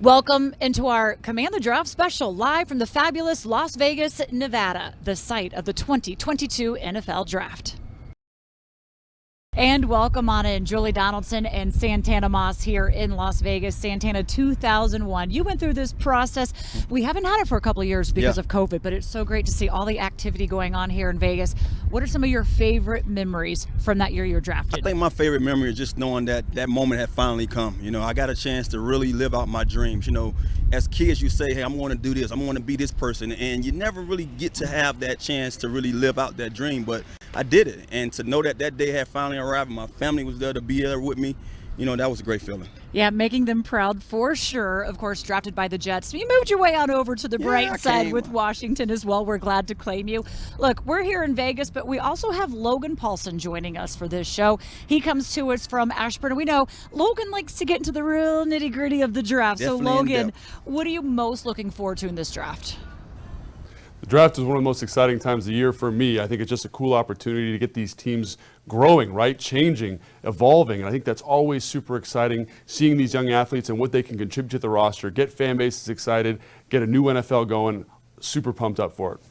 Welcome into our Command the Draft special, live from the fabulous Las Vegas, Nevada, the site of the 2022 NFL Draft. And welcome on in Julie Donaldson and Santana Moss here in Las Vegas. Santana, 2001. You went through this process. We haven't had it for a couple of years because of COVID, but it's so great to see all the activity going on here in Vegas. What are some of your favorite memories from that year you were drafted? I think my favorite memory is just knowing that that moment had finally come. You know, I got a chance to really live out my dreams. You know, as kids, you say, hey, I'm going to do this. I'm going to be this person. And you never really get to have that chance to really live out that dream. But I did it. And to know that that day had finally arrived, my family was there to be there with me, you know, that was a great feeling. Yeah, making them proud for sure. Of course, drafted by the Jets. You moved your way on over to the bright side with Washington as well. We're glad to claim you. Look, we're here in Vegas, but we also have Logan Paulson joining us for this show. He comes to us from Ashburn, and we know Logan likes to get into the real nitty-gritty of the draft. Definitely. So, Logan, what are you most looking forward to in this draft? The draft is one of the most exciting times of the year for me. I think it's just a cool opportunity to get these teams growing, right? Changing, evolving. And I think that's always super exciting, seeing these young athletes and what they can contribute to the roster, get fan bases excited, get a new NFL going. Super pumped up for it.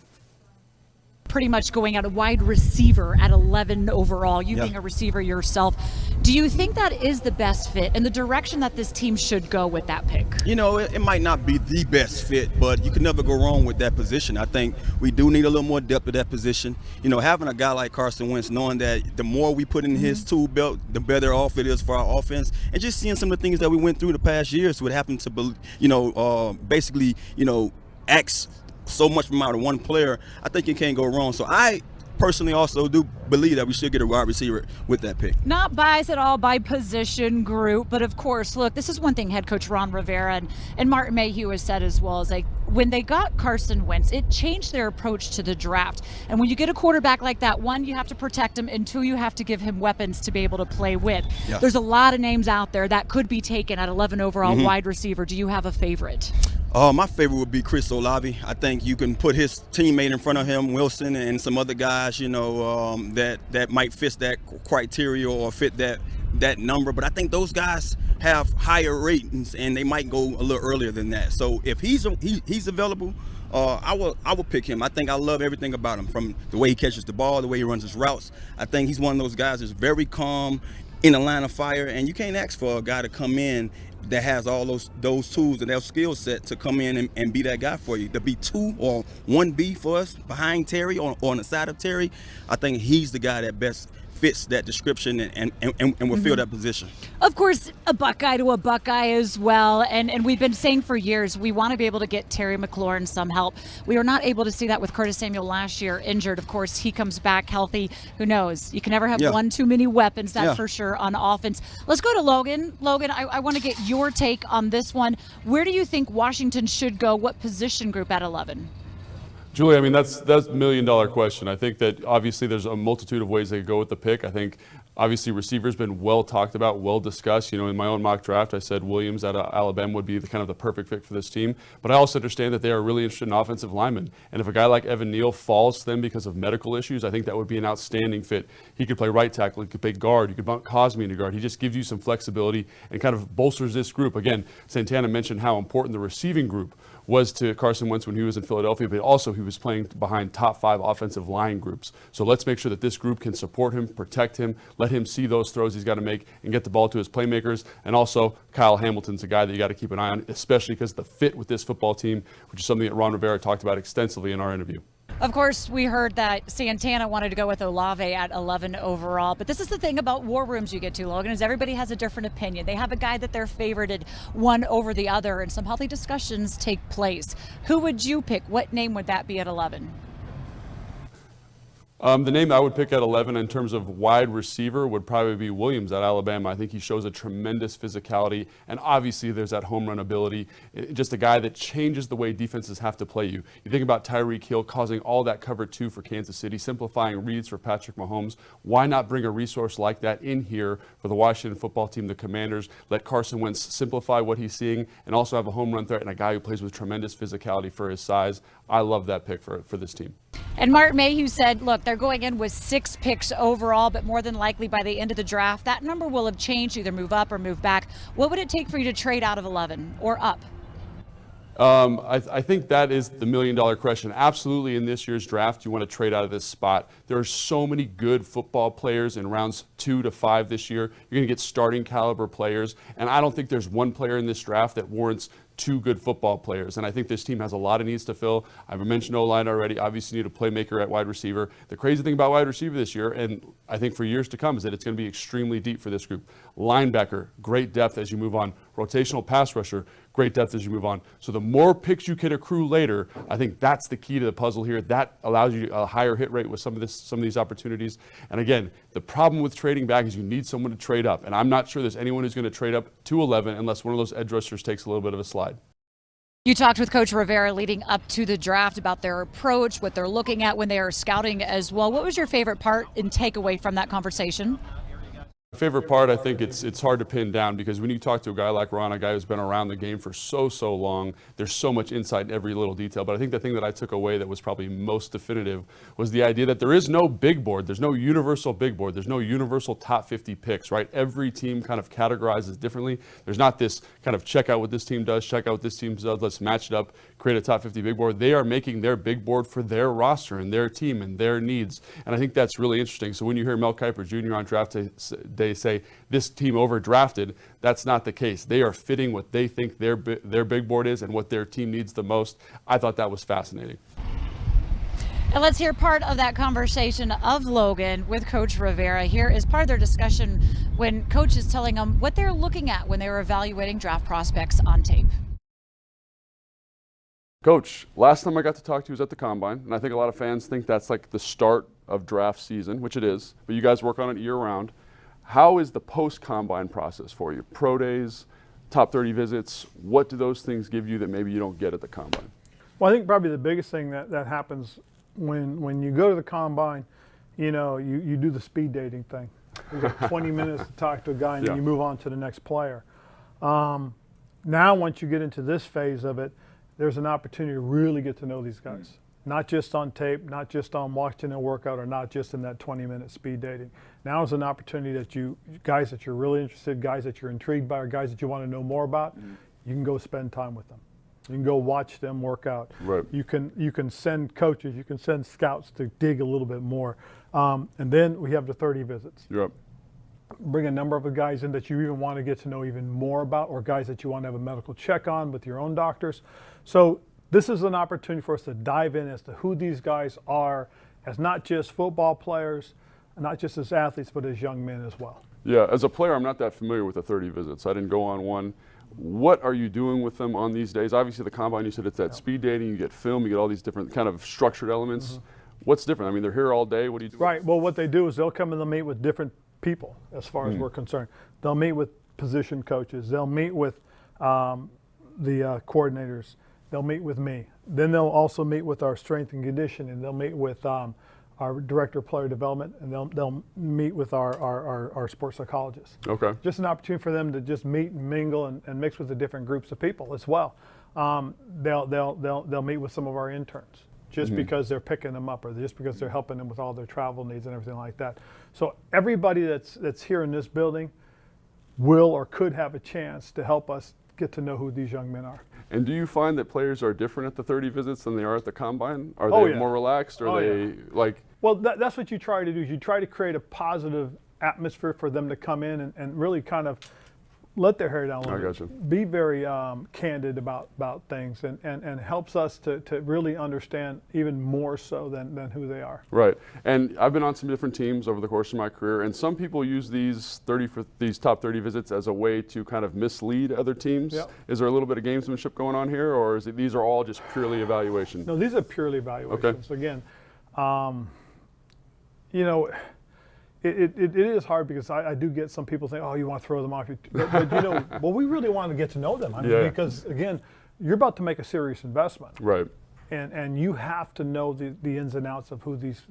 Pretty much going out a wide receiver at 11 overall, you being a receiver yourself. Do you think that is the best fit and the direction that this team should go with that pick? You know, it might not be the best fit, but you can never go wrong with that position. I think we do need a little more depth at that position. You know, having a guy like Carson Wentz, knowing that the more we put in his tool belt, the better off it is for our offense. And just seeing some of the things that we went through the past years would happen to, you know, basically, you know, axe so much from out of one player. I think you can't go wrong. So I personally also do believe that we should get a wide receiver with that pick. Not biased at all by position group, but of course, look, this is one thing head coach Ron Rivera and Martin Mayhew has said as well, is like when they got Carson Wentz, it changed their approach to the draft. And when you get a quarterback like that, one, you have to protect him, and two, you have to give him weapons to be able to play with. Yeah. There's a lot of names out there that could be taken at 11 overall wide receiver. Do you have a favorite? My favorite would be Chris Olave. I think you can put his teammate in front of him, Wilson, and some other guys, you know, that might fit that criteria or fit that number. But I think those guys have higher ratings, and they might go a little earlier than that. So if he's available, I will pick him. I think I love everything about him, from the way he catches the ball, the way he runs his routes. I think he's one of those guys that's very calm in the line of fire, and you can't ask for a guy to come in that has all those tools and that skill set to come in and be that guy for you. To be 2 or 1B for us behind Terry or on the side of Terry, I think he's the guy that best fits that description and will fill that position. Of course, a Buckeye to a Buckeye as well. And we've been saying for years, we want to be able to get Terry McLaurin some help. We were not able to see that with Curtis Samuel last year, injured. Of course, he comes back healthy. Who knows? You can never have one too many weapons, that's for sure, on offense. Let's go to Logan. Logan, I want to get your take on this one. Where do you think Washington should go? What position group at 11? Julie, I mean, that's a $1 million question. I think that obviously there's a multitude of ways they could go with the pick. I think obviously receiver's been well talked about, well discussed. You know, in my own mock draft, I said Williams out of Alabama would be the perfect pick for this team. But I also understand that they are really interested in offensive linemen. And if a guy like Evan Neal falls to them because of medical issues, I think that would be an outstanding fit. He could play right tackle, he could play guard, you could bump Cosme into guard. He just gives you some flexibility and kind of bolsters this group. Again, Santana mentioned how important the receiving group was to Carson Wentz when he was in Philadelphia, but also he was playing behind top 5 offensive line groups. So let's make sure that this group can support him, protect him, let him see those throws he's got to make and get the ball to his playmakers. And also Kyle Hamilton's a guy that you got to keep an eye on, especially because the fit with this football team, which is something that Ron Rivera talked about extensively in our interview. Of course, we heard that Santana wanted to go with Olave at 11 overall, but this is the thing about war rooms you get to, Logan, is everybody has a different opinion. They have a guy that they're favorited one over the other, and some healthy discussions take place. Who would you pick? What name would that be at 11? The name I would pick at 11 in terms of wide receiver would probably be Williams at Alabama. I think he shows a tremendous physicality, and obviously there's that home run ability. Just a guy that changes the way defenses have to play you. You think about Tyreek Hill causing all that cover 2 for Kansas City, simplifying reads for Patrick Mahomes. Why not bring a resource like that in here for the Washington football team, the Commanders? Let Carson Wentz simplify what he's seeing and also have a home run threat and a guy who plays with tremendous physicality for his size. I love that pick for this team. And Martin Mayhew said, look, they're going in with 6 picks overall, but more than likely by the end of the draft, that number will have changed, either move up or move back. What would it take for you to trade out of 11 or up? I think that is the million-dollar question. Absolutely, in this year's draft, you want to trade out of this spot. There are so many good football players in rounds 2 to 5 this year. You're going to get starting caliber players, and I don't think there's one player in this draft that warrants 2 good football players. And I think this team has a lot of needs to fill. I've mentioned O-line already. Obviously, you need a playmaker at wide receiver. The crazy thing about wide receiver this year, and I think for years to come, is that it's going to be extremely deep for this group. Linebacker, great depth as you move on. Rotational pass rusher, great depth as you move on. So the more picks you can accrue later, I think that's the key to the puzzle here. That allows you a higher hit rate with some of these opportunities. And again, the problem with trading back is you need someone to trade up. And I'm not sure there's anyone who's going to trade up to 11 unless one of those edge rushers takes a little bit of a slide. You talked with Coach Rivera leading up to the draft about their approach, what they're looking at when they are scouting as well. What was your favorite part and takeaway from that conversation? My favorite part, I think it's hard to pin down, because when you talk to a guy like Ron, a guy who's been around the game for so long, there's so much insight in every little detail. But I think the thing that I took away that was probably most definitive was the idea that there is no big board. There's no universal big board. There's no universal top 50 picks, right? Every team kind of categorizes differently. There's not this kind of check out what this team does, check out what this team does, let's match it up, create a top 50 big board. They are making their big board for their roster and their team and their needs. And I think that's really interesting. So when you hear Mel Kiper Jr. on draft day say, this team overdrafted, that's not the case. They are fitting what they think their big board is and what their team needs the most. I thought that was fascinating. And let's hear part of that conversation of Logan with Coach Rivera. Here is part of their discussion when Coach is telling them what they're looking at when they're evaluating draft prospects on tape. Coach, last time I got to talk to you was at the Combine, and I think a lot of fans think that's like the start of draft season, which it is, but you guys work on it year-round. How is the post-Combine process for you? Pro days, top 30 visits, what do those things give you that maybe you don't get at the Combine? Well, I think probably the biggest thing that happens when you go to the Combine, you know, you do the speed dating thing. You got 20 minutes to talk to a guy, and then you move on to the next player. Now, once you get into this phase of it, there's an opportunity to really get to know these guys. Not just on tape, not just on watching a workout, or not just in that 20-minute speed dating. Now is an opportunity that guys that you're really interested, guys that you're intrigued by, or guys that you want to know more about, you can go spend time with them. You can go watch them work out. Right. You can send coaches, you can send scouts to dig a little bit more. And then we have the 30 visits. Yep. Bring a number of the guys in that you even want to get to know even more about, or guys that you want to have a medical check on with your own doctors. So this is an opportunity for us to dive in as to who these guys are, as not just football players, not just as athletes, but as young men as well. Yeah, as a player, I'm not that familiar with the 30 visits. I didn't go on one. What are you doing with them on these days? Obviously, the Combine, you said it's that speed dating, you get film, you get all these different kind of structured elements. What's different? I mean, they're here all day. What do you do? Right. Well, what they do is they'll come and they'll meet with different people as far as we're concerned. They'll meet with position coaches. They'll meet with the coordinators. They'll meet with me. Then they'll also meet with our strength and conditioning. They'll meet with our director of player development, and they'll meet with our sports psychologists. Okay. Just an opportunity for them to just meet and mingle and mix with the different groups of people as well. They'll meet with some of our interns just because they're picking them up, or just because they're helping them with all their travel needs and everything like that. So everybody that's here in this building will or could have a chance to help us get to know who these young men are. And do you find that players are different at the 30 visits than they are at the Combine? Are they more relaxed? Are they like? Well, that's what you try to do. Is you try to create a positive atmosphere for them to come in and really kind of let their hair down a little bit. Be very candid about things, and helps us to really understand even more so than who they are. Right. And I've been on some different teams over the course of my career, and some people use these top 30 visits as a way to kind of mislead other teams. Yep. Is there a little bit of gamesmanship going on here, or is it these are all just purely evaluation? No, these are purely evaluations. Okay. Again, you know, it is hard because I do get some people saying, oh, you want to throw them off. But you know, well, we really want to get to know them. I mean, because, again, you're about to make a serious investment. Right. And you have to know the ins and outs of who these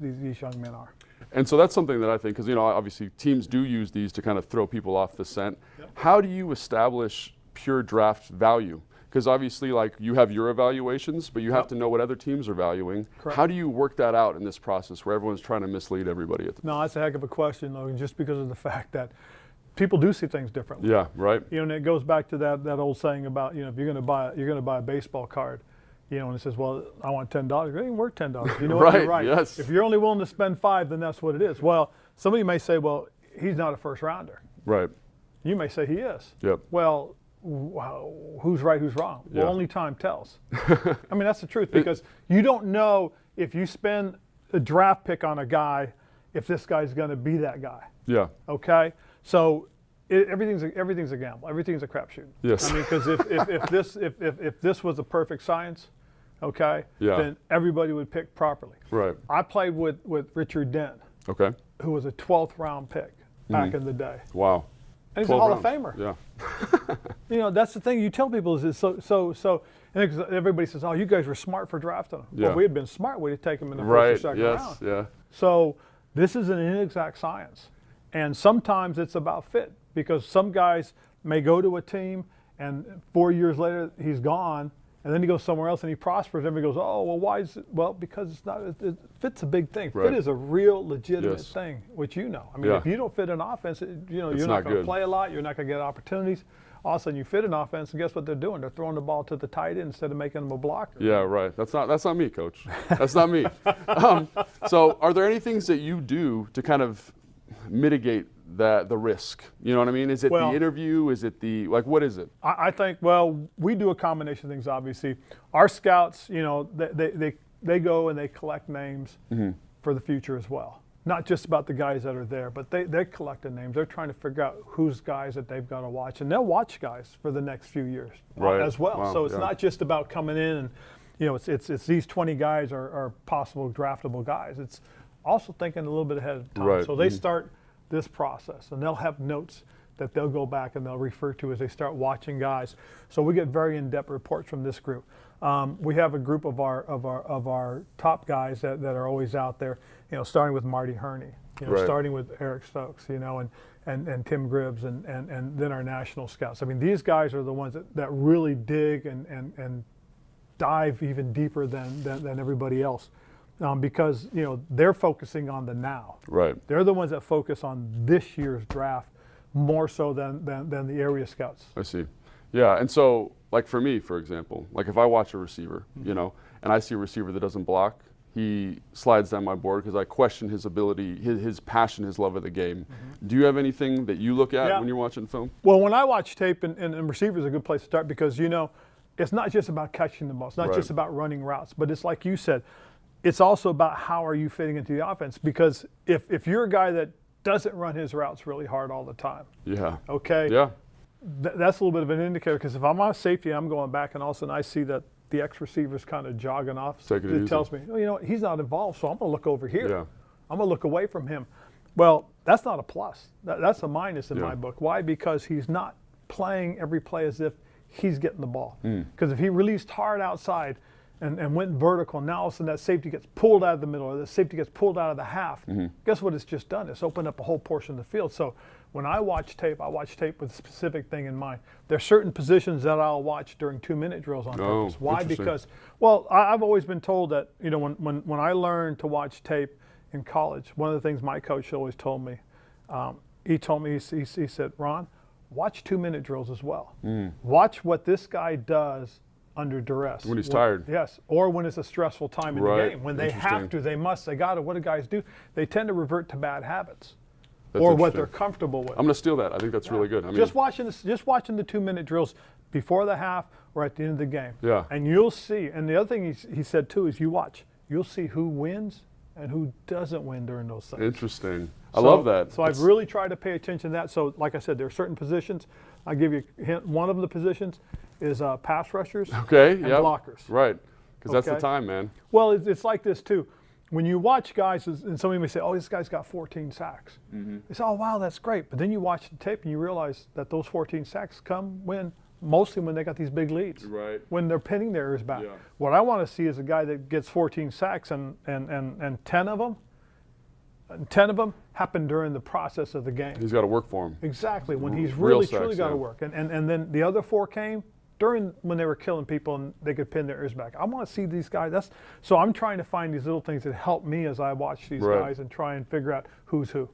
young men are. And so that's something that I think, because, you know, obviously teams do use these to kind of throw people off the scent. Yep. How do you establish pure draft value? Because obviously, like, you have your evaluations, but you have to know what other teams are valuing. Correct. How do you work that out in this process where everyone's trying to mislead everybody? No, that's a heck of a question, Logan, just because of the fact that people do see things differently. Yeah, right. You know, and it goes back to that old saying about, you know, if you're going to buy a baseball card, you know, and it says, well, I want $10. It ain't worth $10. You know what? Right, You're right. yes. If you're only willing to spend $5, then that's what it is. Well, somebody may say, well, he's not a first rounder. Right. You may say he is. Yep. Well, who's right, who's wrong? Yeah. Well, only time tells. I mean, that's the truth, because you don't know if you spend a draft pick on a guy, if this guy's going to be that guy. Yeah. Okay? So everything's a gamble. Everything's a crapshoot. Yes. I mean, because if this was a perfect science, okay, Yeah. then everybody would pick properly. Right. I played with Richard Dent, Okay. who was a 12th round pick back in the day. Wow. And he's a 12 Hall rounds. of Famer. Yeah. You know, that's the thing you tell people is and everybody says, oh, you guys were smart for drafting him. Yeah. Well, we had been smart, we'd have taken him in the Right. first or second Yes. round. Yeah. So this is an inexact science. And sometimes it's about fit, because some guys may go to a team and 4 years later he's gone, and then he goes somewhere else and he prospers. Everybody goes, oh, well, why is it? Well, because it's not. Fit's a big thing. Right. Fit is a real legitimate Yes. thing, which you know. I mean, Yeah. if you don't fit an offense, you know, It's you're not not going to good. play a lot. You're not going to get opportunities. All of a sudden, you fit an offense, and guess what they're doing? They're throwing the ball to the tight end instead of making them a blocker. Yeah, right. That's not me, Coach. That's not me. So, are there any things that you do to kind of mitigate the risk? You know what I mean? Is it Well, the interview? Is it the what is it? I think, well, we do a combination of things, obviously. Our scouts, you know, they go and they collect names for the future as well. Not just about the guys that are there, but they're collecting names. They're trying to figure out who's guys that they've got to watch. And they'll watch guys for the next few years Right. as well. Wow, So it's yeah. not just about coming in and, you know, it's these 20 guys are possible draftable guys. It's also thinking a little bit ahead of time. Right. So they start this process, and they'll have notes that they'll go back and they'll refer to as they start watching guys. So we get very in-depth reports from this group. We have a group of our top guys that are always out there, you know, starting with Marty Herney, you know, Right. starting with Eric Stokes, you know, and Tim Gribbs, and then our national scouts. I mean, these guys are the ones that really dig and dive even deeper than everybody else. Because, you know, they're focusing on the now. Right. They're the ones that focus on this year's draft more so than the area scouts. I see. Yeah, and so like for me, for example, like if I watch a receiver, you know, and I see a receiver that doesn't block, he slides down my board because I question his ability, his passion, his love of the game. Do you have anything that you look at Yeah. when you're watching film? Well, when I watch tape, and receiver is a good place to start, because, you know, it's not just about catching the ball. It's not Right. just about running routes, but it's like you said, it's also about how are you fitting into the offense. Because if you're a guy that doesn't run his routes really hard all the time, Yeah. okay, Yeah. that's a little bit of an indicator. Because if I'm on safety, I'm going back, and all of a sudden I see that the ex-receiver's kind of jogging off. Take it easy. tells me, oh, you know what, he's not involved, so I'm going to look over here. Yeah. I'm going to look away from him. Well, that's not a plus. That's a minus in Yeah. my book. Why? Because he's not playing every play as if he's getting the ball. Mm. Because if he released hard outside and went vertical, now all of a sudden that safety gets pulled out of the middle, or the safety gets pulled out of the half, guess what it's just done? It's opened up a whole portion of the field. So when I watch tape with a specific thing in mind. There are certain positions that I'll watch during 2-minute drills on Oh, purpose. Why? interesting. Because, well, I've always been told that, you know, when I learned to watch tape in college, one of the things my coach always told me, he said, Ron, watch 2-minute drills as well. Watch what this guy does under duress. When he's tired. Yes, or when it's a stressful time in the Right. game. When they have Interesting. to, they must, they got to. What do guys do? They tend to revert to bad habits. That's Or what interesting. they're comfortable with. I'm going to steal that. I think that's really good. I mean, just watching the 2-minute drills before the half or at the end of the game. Yeah. And you'll see. And the other thing he said too is you watch. You'll see who wins and who doesn't win during those things. interesting. I love that. So I've really tried to pay attention to that. So like I said, there are certain positions. I'll give you a hint. One of the positions is pass rushers Okay. and Yep. blockers. Right. Because that's the Okay. time, man. Well, it's like this too. When you watch guys, and somebody may say, oh, this guy's got 14 sacks. They say, oh, wow, that's great. But then you watch the tape and you realize that those 14 sacks come mostly when they got these big leads. Right. When they're pinning their ears back. Yeah. What I want to see is a guy that gets 14 sacks and 10 of them happen during the process of the game. He's got to work for him. Exactly, when he's Real really, sacks, truly got to yeah. work. And then the other 4 came when they were killing people and they could pin their ears back. I want to see these guys. So I'm trying to find these little things that help me as I watch these Right. guys and try and figure out who's who.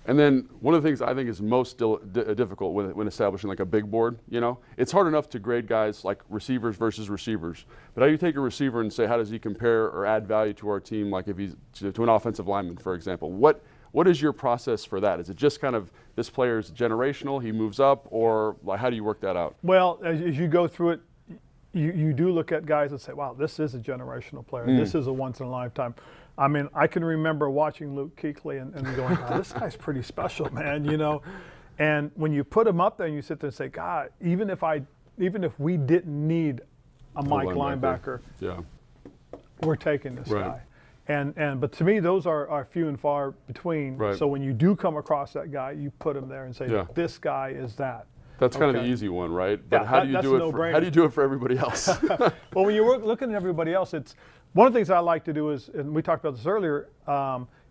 And then one of the things I think is most difficult when establishing like a big board, you know, it's hard enough to grade guys like receivers versus receivers. But how do you take a receiver and say, how does he compare or add value to our team, like if he's to an offensive lineman, for example? What is your process for that? Is it just kind of this player is generational, he moves up, or like, how do you work that out? Well, as you go through it, you do look at guys and say, wow, this is a generational player. This is a once in a lifetime. I mean, I can remember watching Luke Kuechly and going, oh, this guy's pretty special, man, you know. And when you put him up there and you sit there and say, God, even if we didn't need a Mike linebacker, yeah, we're taking this guy. But to me, those are few and far between. Right. So when you do come across that guy, you put him there and say, this guy is that. That's kind of the easy one, right? But Yeah, how do you do it for everybody else? Well, when you're looking at everybody else, it's one of the things I like to do is, and we talked about this earlier,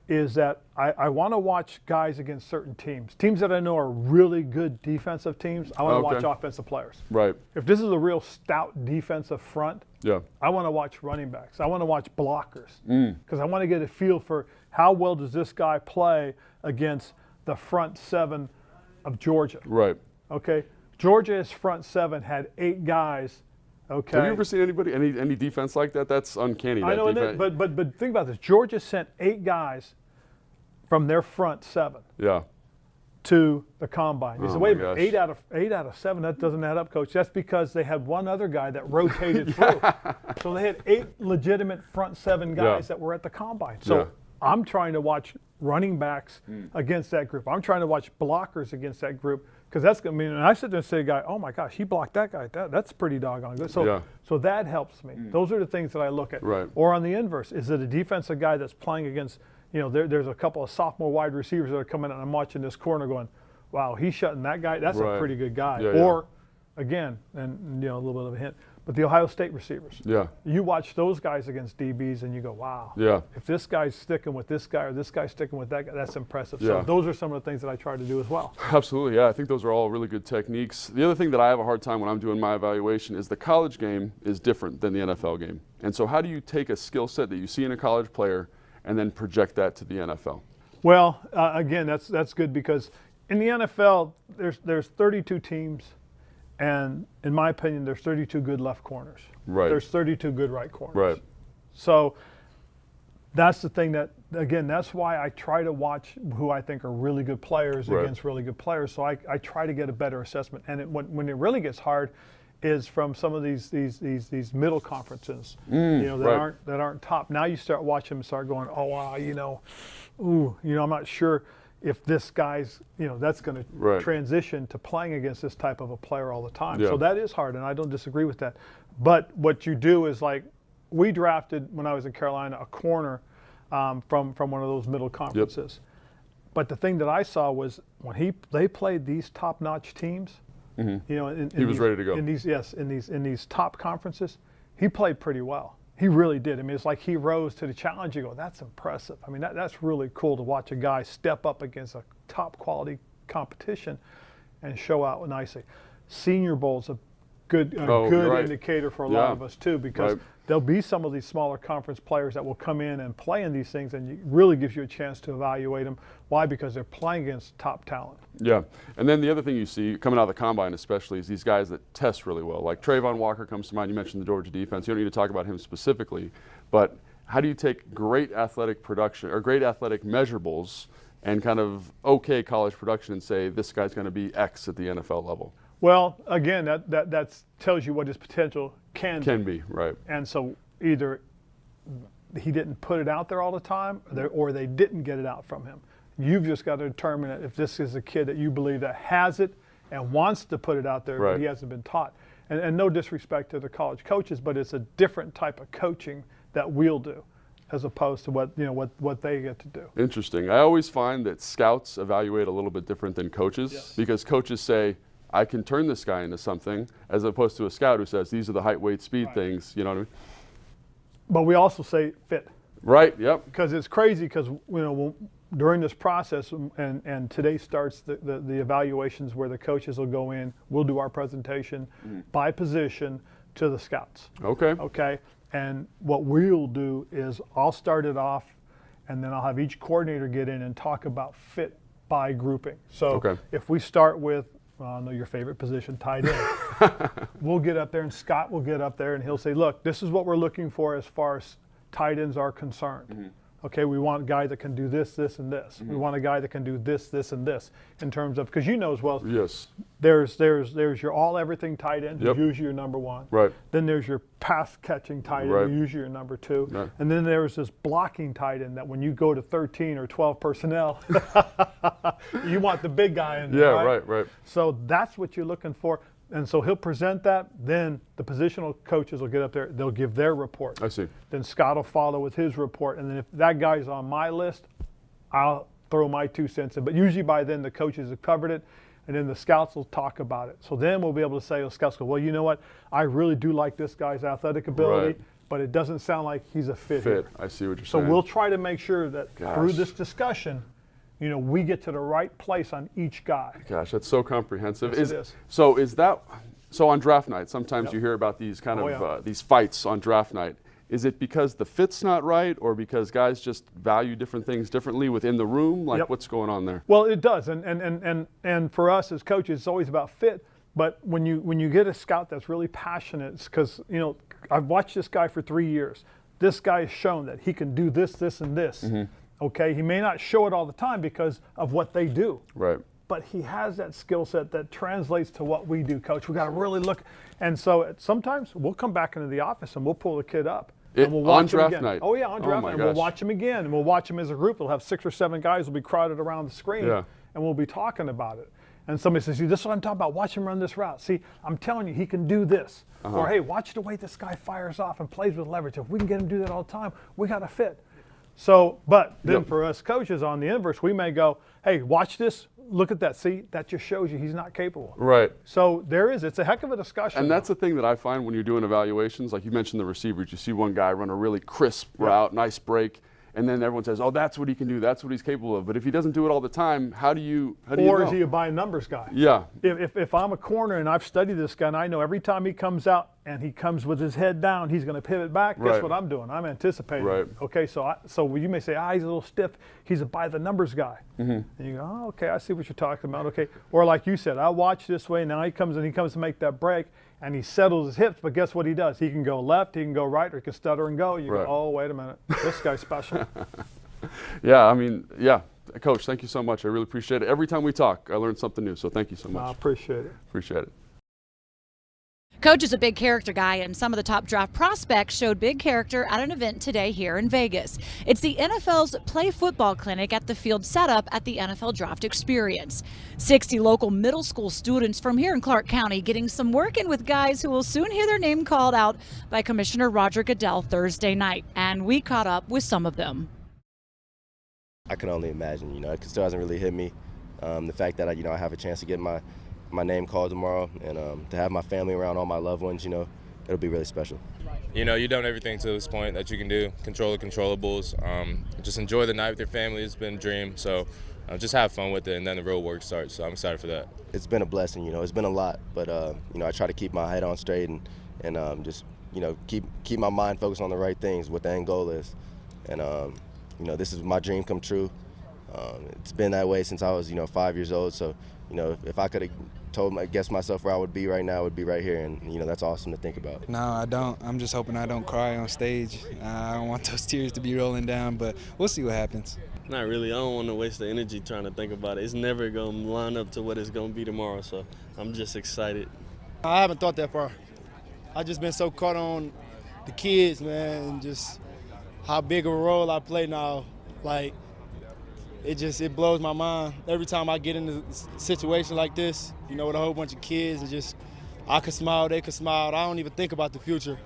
is that I want to watch guys against certain teams that I know are really good defensive teams. I want to watch offensive players. Right. If this is a real stout defensive front, yeah, I want to watch running backs. I want to watch blockers because I want to get a feel for how well does this guy play against the front seven of Georgia. Right. Okay. Georgia's front seven had 8 guys. Okay. Have you ever seen any defense like that? That's uncanny. I know, but think about this. Georgia sent 8 guys from their front seven. Yeah. To the combine. You said, Oh wait a my minute, gosh. 8 out of 7, that doesn't add up, Coach. That's because they had one other guy that rotated through. So they had 8 legitimate front 7 guys that were at the combine. So I'm trying to watch running backs against that group. I'm trying to watch blockers against that group. Because that's going to mean, and I sit there and say, guy, oh my gosh, he blocked that guy. That's pretty doggone good. So that helps me. Those are the things that I look at. Right. Or on the inverse, is it a defensive guy that's playing against, you know, there's a couple of sophomore wide receivers that are coming in, and I'm watching this corner going, wow, he's shutting that guy. That's a pretty good guy. Yeah, or, again, and you know, a little bit of a hint, but the Ohio State receivers. Yeah. You watch those guys against DBs and you go, wow. Yeah. If this guy's sticking with this guy or this guy's sticking with that guy, that's impressive. Yeah. So those are some of the things that I try to do as well. Absolutely, yeah. I think those are all really good techniques. The other thing that I have a hard time when I'm doing my evaluation is the college game is different than the NFL game. And so how do you take a skill set that you see in a college player and then project that to the NFL? Well, again, that's good because in the NFL, there's 32 teams, and in my opinion, there's 32 good left corners. Right. There's 32 good right corners. Right. So that's the thing that, again, that's why I try to watch who I think are really good players against really good players. So I try to get a better assessment. And when it really gets hard is from some of these middle conferences, you know, that aren't top. Now you start watching them and start going, oh wow, you know, I'm not sure if this guy's, you know, that's going to transition to playing against this type of a player all the time. Yeah. So that is hard, and I don't disagree with that. But what you do is, like, we drafted when I was in Carolina a corner from one of those middle conferences. Yep. But the thing that I saw was when they played these top-notch teams, you know, he was ready to go. In these top conferences, he played pretty well. He really did. I mean, it's like he rose to the challenge. You go, that's impressive. I mean, that's really cool to watch a guy step up against a top quality competition and show out nicely. Senior Bowl's a good indicator for a lot of us too, because there'll be some of these smaller conference players that will come in and play in these things, and it really gives you a chance to evaluate them. Why? Because they're playing against top talent. Yeah, and then the other thing you see coming out of the combine especially is these guys that test really well. Like Trayvon Walker comes to mind. You mentioned the Georgia defense. You don't need to talk about him specifically, but how do you take great athletic production or great athletic measurables and kind of okay college production and say this guy's going to be X at the NFL level? Well, again, that tells you what his potential can be, right? And so either he didn't put it out there all the time, or they didn't get it out from him. You've just got to determine if this is a kid that you believe that has it and wants to put it out there, but he hasn't been taught. And no disrespect to the college coaches, but it's a different type of coaching that we'll do, as opposed to what they get to do. Interesting. I always find that scouts evaluate a little bit different than coaches, because coaches say, I can turn this guy into something, as opposed to a scout who says these are the height, weight, speed things. You know what I mean? But we also say fit. Right. Yep. Because it's crazy. Because during this process, and today starts the evaluations where the coaches will go in. We'll do our presentation by position to the scouts. Okay. Okay. And what we'll do is I'll start it off, and then I'll have each coordinator get in and talk about fit by grouping. So Okay. if we start with, I know your favorite position, tight end, we'll get up there and Scott will get up there and he'll say, look, this is what we're looking for as far as tight ends are concerned. Okay, we want a guy that can do this, this, and this. We want a guy that can do this, this, and this in terms of, because you know as well, Yes. there's your all everything tight end, who's Yep. usually your number one. Right. Then there's your pass catching tight end, Right. who's usually your number two. Right. And then there's this blocking tight end that when you go to 13 or 12 personnel, you want the big guy in there. Yeah, right. So that's what you're looking for. And so he'll present that, then the positional coaches will get up there, they'll give their report. I see. Then Scott will follow with his report, and then if that guy's on my list, I'll throw my 2 cents in. But usually by then the coaches have covered it, and then the scouts will talk about it. So then we'll be able to say, the scouts go, well, you know what, I really do like this guy's athletic ability, Right. but it doesn't sound like he's a fit here. I see what you're So saying. we'll try to make sure that through Gosh. this discussion, you know, we get to the right place on each guy. Gosh, that's so comprehensive. Yes, it is. So on draft night, sometimes Yep. you hear about these kind Oh, of yeah. these fights on draft night. Is it because the fit's not right, or because guys just value different things differently within the room? Like, Yep. what's going on there? Well, it does, and for us as coaches, it's always about fit. But when you get a scout that's really passionate, it's because, you know, I've watched this guy for 3 years. This guy has shown that he can do this, this, and this. Okay, he may not show it all the time because of what they do. Right. But he has that skill set that translates to what we do, Coach. We got to really look. And so sometimes we'll come back into the office and we'll pull the kid up. And we'll watch on him draft again. night? Oh, yeah, on draft my night. We'll gosh. watch him again, and we'll watch him as a group. We'll have 6 or 7 guys will be crowded around the screen, Yeah. and we'll be talking about it. And somebody says, see, this is what I'm talking about. Watch him run this route. See, I'm telling you, he can do this. Or, hey, watch the way this guy fires off and plays with leverage. If we can get him to do that all the time, we got to fit. So, but then Yep. for us coaches on the inverse, we may go, hey, watch this. Look at that. See, that just shows you he's not capable. Right. So it's a heck of a discussion. And that's the thing that I find when you're doing evaluations. Like you mentioned the receivers, you see one guy run a really crisp route, nice break, and then everyone says, oh, that's what he can do. That's what he's capable of. But if he doesn't do it all the time, how do you Or know? is he a by numbers guy? Yeah. If I'm a corner and I've studied this guy and I know every time he comes out and he comes with his head down, he's going to pivot back. Guess Right. what I'm doing? I'm anticipating. Right. Okay, so you may say, he's a little stiff. He's a by the numbers guy. And you go, oh, okay, I see what you're talking about. Okay, or like you said, I watch this way. Now he comes to make that break and he settles his hips. But guess what he does? He can go left, he can go right, or he can stutter and go. You Right. go, oh, wait a minute, this guy's special. Yeah, I mean, yeah. Coach, thank you so much. I really appreciate it. Every time we talk, I learn something new. So thank you so I much. appreciate it. Appreciate it. Coach is a big character guy, and some of the top draft prospects showed big character at an event today here in Vegas. It's the NFL's Play Football Clinic at the field setup at the NFL Draft Experience. 60 local middle school students from here in Clark County getting some work in with guys who will soon hear their name called out by Commissioner Roger Goodell Thursday night. And we caught up with some of them. I can only imagine, it still hasn't really hit me. The fact that I have a chance to get my name called tomorrow and to have my family around, all my loved ones, it'll be really special. You've done everything to this point that you can do, control the controllables, just enjoy the night with your family. It's been a dream, so just have fun with it, and then the real work starts, so I'm excited for that. It's been a blessing, it's been a lot, but I try to keep my head on straight and just keep my mind focused on the right things, what the end goal is. And this is my dream come true. It's been that way since I was 5 years old, so if I could have guessed myself where I would be right now, I would be right here, and that's awesome to think about. No, I don't. I'm just hoping I don't cry on stage. I don't want those tears to be rolling down, but we'll see what happens. Not really. I don't want to waste the energy trying to think about it. It's never going to line up to what it's going to be tomorrow, so I'm just excited. I haven't thought that far. I've just been so caught on the kids, man, and just how big of a role I play now. Like, it blows my mind. Every time I get in a situation like this, with a whole bunch of kids, I can smile, they can smile. I don't even think about the future.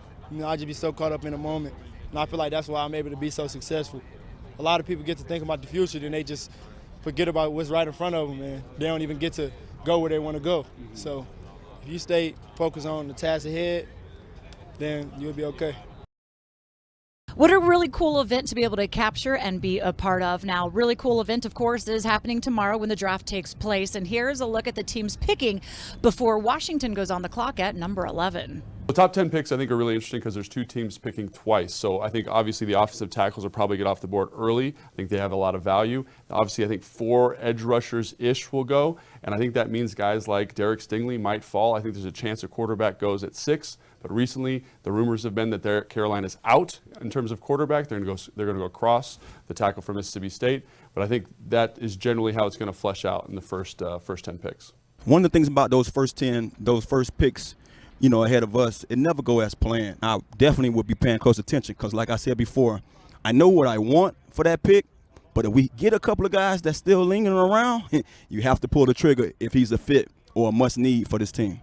I just be so caught up in the moment. And I feel like that's why I'm able to be so successful. A lot of people get to think about the future, then they just forget about what's right in front of them, and they don't even get to go where they want to go. So if you stay focused on the task ahead, then you'll be okay. What a really cool event to be able to capture and be a part of. Now, really cool event, of course, is happening tomorrow when the draft takes place. And here's a look at the teams picking before Washington goes on the clock at number 11. The top 10 picks I think are really interesting because there's two teams picking twice. So I think obviously the offensive tackles will probably get off the board early. I think they have a lot of value. Obviously I think 4 edge rushers-ish will go. And I think that means guys like Derek Stingley might fall. I think there's a chance a quarterback goes at 6. But recently the rumors have been that Carolina's out in terms of quarterback. They're going to go across the tackle from Mississippi State. But I think that is generally how it's going to flesh out in the first 10 picks. One of the things about those first picks, ahead of us, it never go as planned. I definitely would be paying close attention because, like I said before, I know what I want for that pick, but if we get a couple of guys that's still lingering around, you have to pull the trigger if he's a fit or a must-need for this team.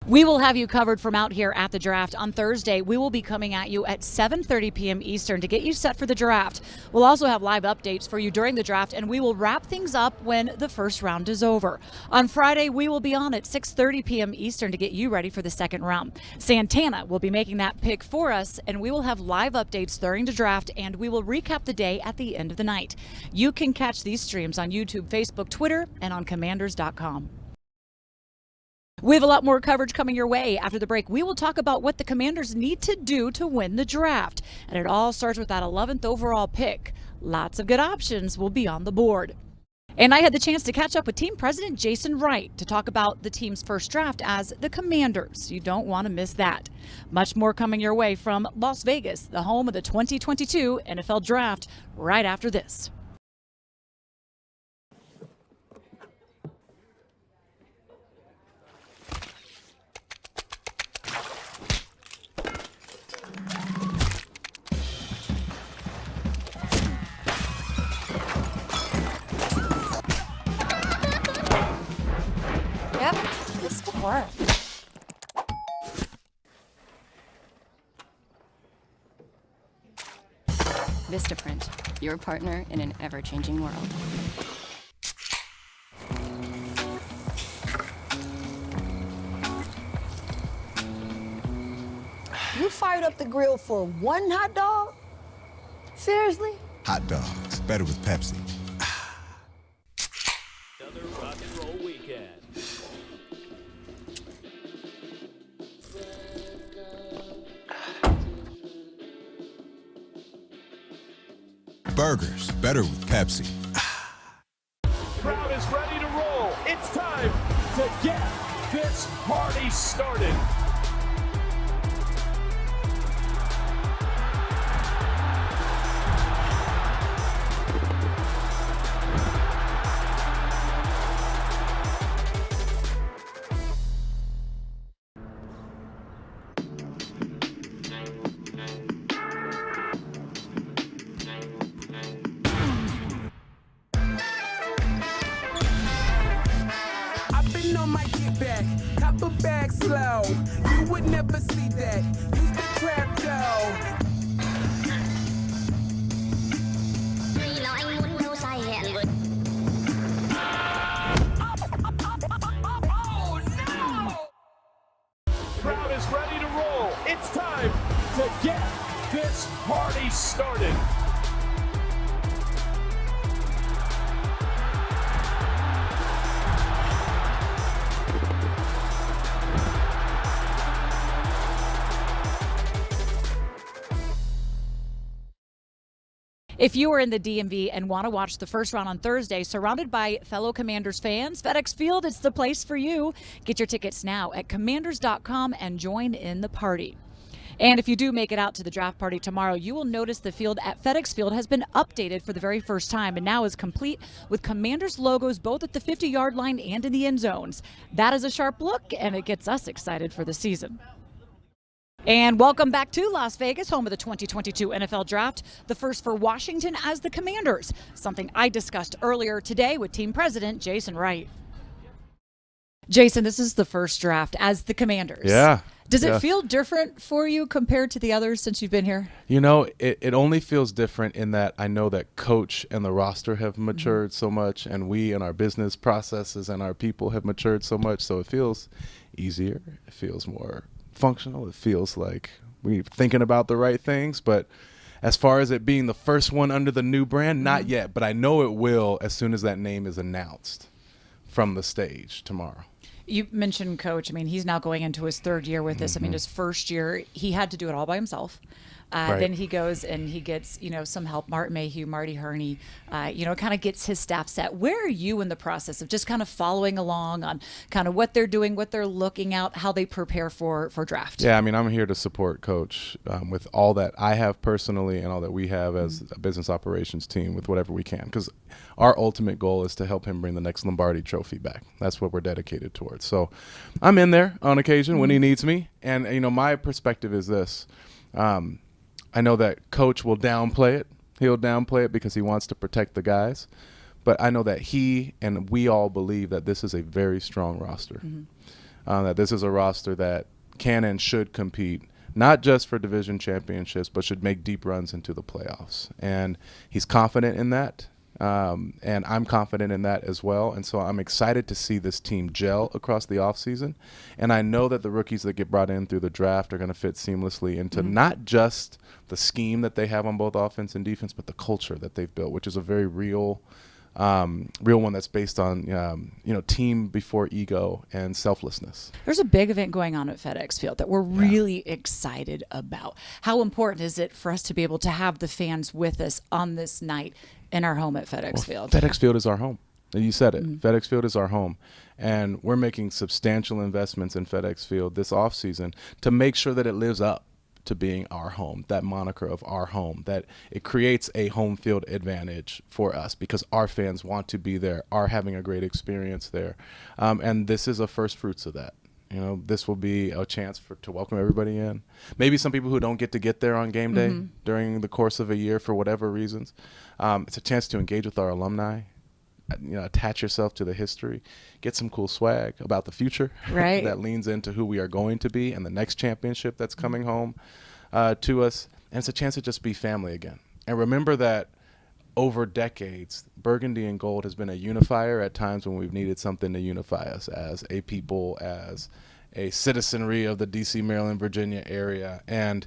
We will have you covered from out here at the draft. On Thursday, we will be coming at you at 7:30 p.m. Eastern to get you set for the draft. We'll also have live updates for you during the draft, and we will wrap things up when the first round is over. On Friday, we will be on at 6:30 p.m. Eastern to get you ready for the second round. Santana will be making that pick for us, and we will have live updates during the draft, and we will recap the day at the end of the night. You can catch these streams on YouTube, Facebook, Twitter, and on commanders.com. We have a lot more coverage coming your way. After the break, we will talk about what the Commanders need to do to win the draft. And it all starts with that 11th overall pick. Lots of good options will be on the board. And I had the chance to catch up with team president Jason Wright to talk about the team's first draft as the Commanders. You don't want to miss that. Much more coming your way from Las Vegas, the home of the 2022 NFL Draft, right after this. Yep, this will work. Vistaprint, your partner in an ever-changing world. You fired up the grill for one hot dog? Seriously? Hot dogs, better with Pepsi. Another rock and roll weekend. Burgers, better with Pepsi. Crowd is ready to roll. It's time to get this party started. On my get back, copper bag slow. You would never see that. Use the trap dough. Oh no! Crowd is ready to roll. It's time to get this party started. If you are in the DMV and want to watch the first round on Thursday, surrounded by fellow Commanders fans, FedEx Field is the place for you. Get your tickets now at commanders.com and join in the party. And if you do make it out to the draft party tomorrow, you will notice the field at FedEx Field has been updated for the very first time and now is complete with Commanders logos both at the 50-yard line and in the end zones. That is a sharp look, and it gets us excited for the season. And welcome back to Las Vegas, home of the 2022 NFL Draft, the first for Washington as the Commanders, something I discussed earlier today with team president Jason Wright. Jason, this is the first draft as the Commanders. Yeah. Does it feel different for you compared to the others since you've been here? You know, it only feels different in that I know that coach and the roster have matured so much, and we and our business processes and our people have matured so much, so it feels easier. It feels more functional. It feels like we're thinking about the right things. But as far as it being the first one under the new brand, not yet. But I know it will as soon as that name is announced from the stage tomorrow. You mentioned Coach. I mean, he's now going into his third year with this. I mean, his first year, he had to do it all by himself. Right. Then he goes and he gets, some help. Martin Mayhew, Marty Herney, kind of gets his staff set. Where are you in the process of just kind of following along on kind of what they're doing, what they're looking out, how they prepare for draft? Yeah, I mean, I'm here to support Coach with all that I have personally and all that we have as a business operations team with whatever we can, because our ultimate goal is to help him bring the next Lombardi trophy back. That's what we're dedicated towards. So I'm in there on occasion when he needs me. And, my perspective is this. I know that Coach will downplay it. He'll downplay it because he wants to protect the guys. But I know that he and we all believe that this is a very strong roster, that this is a roster that can and should compete, not just for division championships, but should make deep runs into the playoffs. And he's confident in that. And I'm confident in that as well. And so I'm excited to see this team gel across the offseason. And I know that the rookies that get brought in through the draft are going to fit seamlessly into not just the scheme that they have on both offense and defense, but the culture that they've built, which is a very real one that's based on, team before ego and selflessness. There's a big event going on at FedEx Field that we're really excited about. How important is it for us to be able to have the fans with us on this night in our home at FedEx Field? FedEx Field is our home. You said it. FedEx Field is our home. And we're making substantial investments in FedEx Field this offseason to make sure that it lives up to being our home, that moniker of our home, that it creates a home field advantage for us because our fans want to be there, are having a great experience there. And this is a first fruits of that. This will be a chance to welcome everybody in. Maybe some people who don't get there on game day during the course of a year for whatever reasons. It's a chance to engage with our alumni, attach yourself to the history, get some cool swag about the future that leans into who we are going to be and the next championship that's coming home to us. And it's a chance to just be family again. And remember that over decades, burgundy and gold has been a unifier at times when we've needed something to unify us as a people, as a citizenry of the D.C., Maryland, Virginia area. And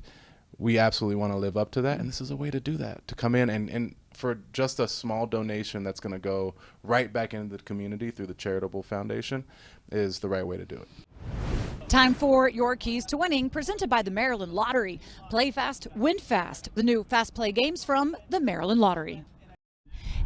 we absolutely want to live up to that. And this is a way to do that, to come in and for just a small donation that's going to go right back into the community through the charitable foundation is the right way to do it. Time for your keys to winning, presented by the Maryland Lottery. Play fast, win fast. The new Fast Play games from the Maryland Lottery.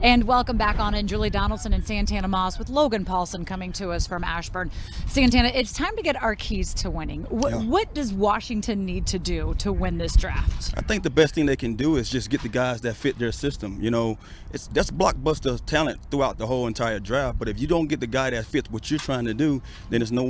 And welcome back on in Julie Donaldson and Santana Moss with Logan Paulson coming to us from Ashburn. Santana, it's time to get our keys to winning. What does Washington need to do to win this draft? I think the best thing they can do is just get the guys that fit their system. That's blockbuster talent throughout the whole entire draft. But if you don't get the guy that fits what you're trying to do, then there's no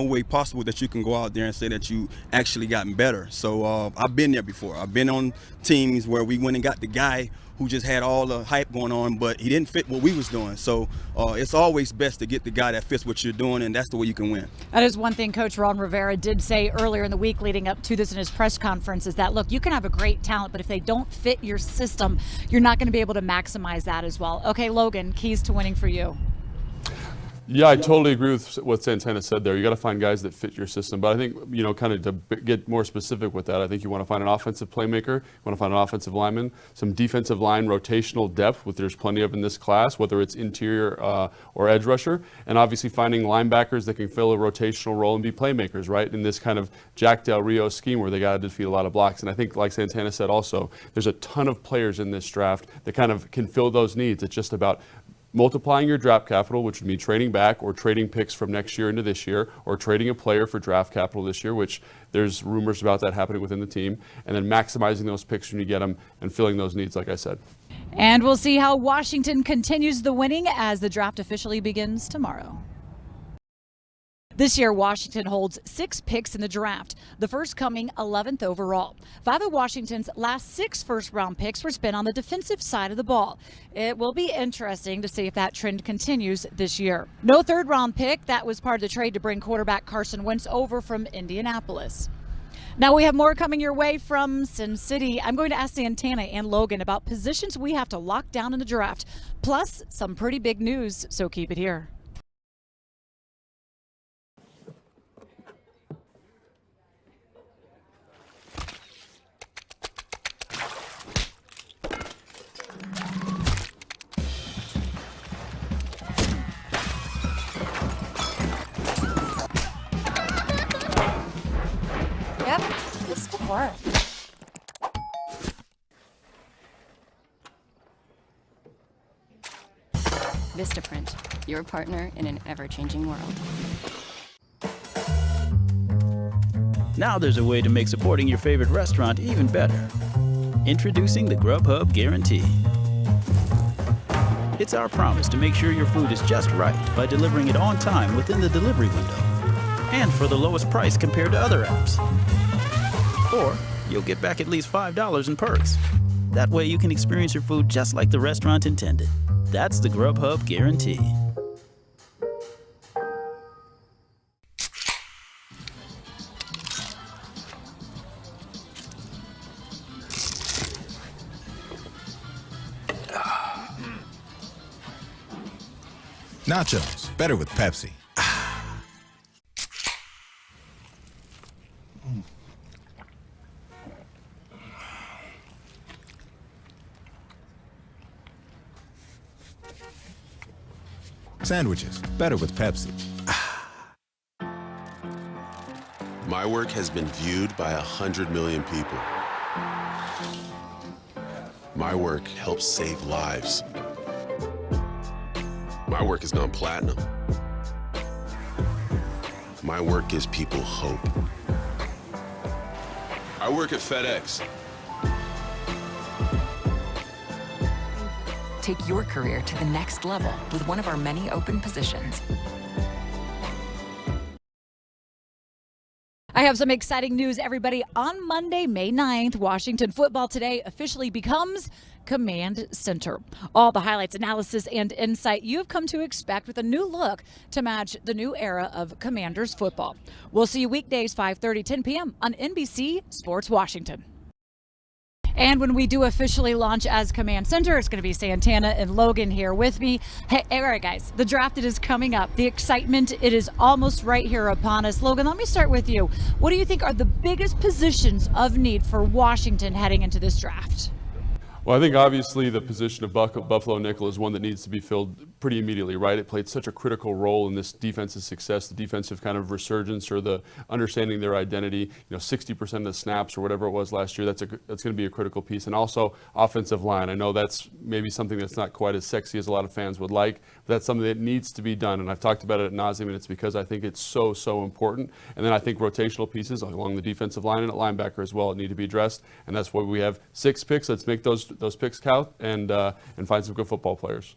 way possible that you can go out there and say that you actually gotten better. So I've been there before. I've been on teams where we went and got the guy who just had all the hype going on, but he didn't fit what we was doing. So it's always best to get the guy that fits what you're doing, and that's the way you can win. That is one thing Coach Ron Rivera did say earlier in the week leading up to this in his press conference, is that, look, you can have a great talent, but if they don't fit your system, you're not going to be able to maximize that as well. Okay, Logan, keys to winning for you. Yeah, I totally agree with what Santana said there. You got to find guys that fit your system. But I think, kind of to get more specific with that, I think you want to find an offensive playmaker, you want to find an offensive lineman, some defensive line rotational depth, which there's plenty of in this class, whether it's interior or edge rusher, and obviously finding linebackers that can fill a rotational role and be playmakers, right, in this kind of Jack Del Rio scheme where they got to defeat a lot of blocks. And I think, like Santana said also, there's a ton of players in this draft that kind of can fill those needs. It's just about multiplying your draft capital, which would mean trading back or trading picks from next year into this year, or trading a player for draft capital this year, which there's rumors about that happening within the team, and then maximizing those picks when you get them and filling those needs, like I said. And we'll see how Washington continues the winning as the draft officially begins tomorrow. This year, Washington holds 6 picks in the draft, the first coming 11th overall. 5 of Washington's last 6 first-round picks were spent on the defensive side of the ball. It will be interesting to see if that trend continues this year. No third-round pick. That was part of the trade to bring quarterback Carson Wentz over from Indianapolis. Now we have more coming your way from Sin City. I'm going to ask Santana and Logan about positions we have to lock down in the draft, plus some pretty big news, so keep it here. Worth. Vistaprint, your partner in an ever-changing world. Now there's a way to make supporting your favorite restaurant even better. Introducing the Grubhub Guarantee. It's our promise to make sure your food is just right by delivering it on time within the delivery window and for the lowest price compared to other apps. Or you'll get back at least $5 in perks. That way you can experience your food just like the restaurant intended. That's the Grubhub Guarantee. Nachos, better with Pepsi. Sandwiches, better with Pepsi. My work has been viewed by 100 million people. My work helps save lives. My work has gone platinum. My work gives people hope. I work at FedEx. Take your career to the next level with one of our many open positions. I have some exciting news, everybody. On Monday, May 9th, Washington Football Today officially becomes Command Center. All the highlights, analysis, and insight you've come to expect with a new look to match the new era of Commanders football. We'll see you weekdays, 5:30, 10 p.m. on NBC Sports Washington. And when we do officially launch as Command Center, it's going to be Santana and Logan here with me. Hey, all right, guys, the draft, it is coming up. The excitement, it is almost right here upon us. Logan, let me start with you. What do you think are the biggest positions of need for Washington heading into this draft? Well, I think obviously the position of Buffalo nickel is one that needs to be filled pretty immediately, right? It played such a critical role in this defensive success, the defensive kind of resurgence or the understanding their identity. 60% of the snaps or whatever it was last year, that's going to be a critical piece. And also offensive line. I know that's maybe something that's not quite as sexy as a lot of fans would like, but that's something that needs to be done. And I've talked about it ad nauseum, and it's because I think it's so important. And then I think rotational pieces along the defensive line and at linebacker as well need to be addressed. And that's why we have 6 picks. Let's make those picks count and find some good football players.